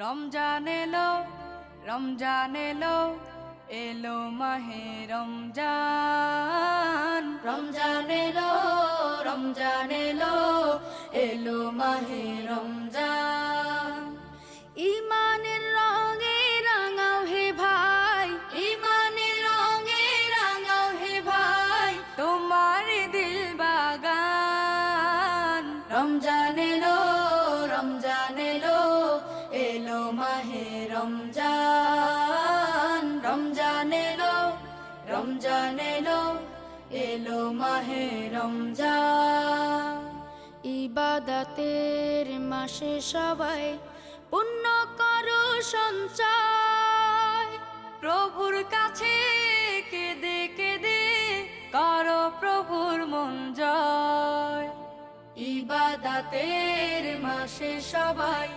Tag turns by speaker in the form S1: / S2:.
S1: রমজান এলো, রমজান এলো, এলো মাহে রমজান। রমজান এলো, রমজান এলো, এলো মাহে রমজান। ইমানের রঙে রাঙাও হে ভাই, ইমানের রঙে রাঙাও হে ভাই, তোমার দিল বাগান। রমজান এলো, রমজান এলো, এলো মাহে রমজান। রমজান এলো, রমজান এলো, এলো মাহে রমজান। ইবাদতের মাসে সবাই পুণ্য করো সঞ্চয়, প্রভুর কাছে কেঁদে কেঁদে করো প্রভুর মন জয়। ইবাদতের মাসে সবাই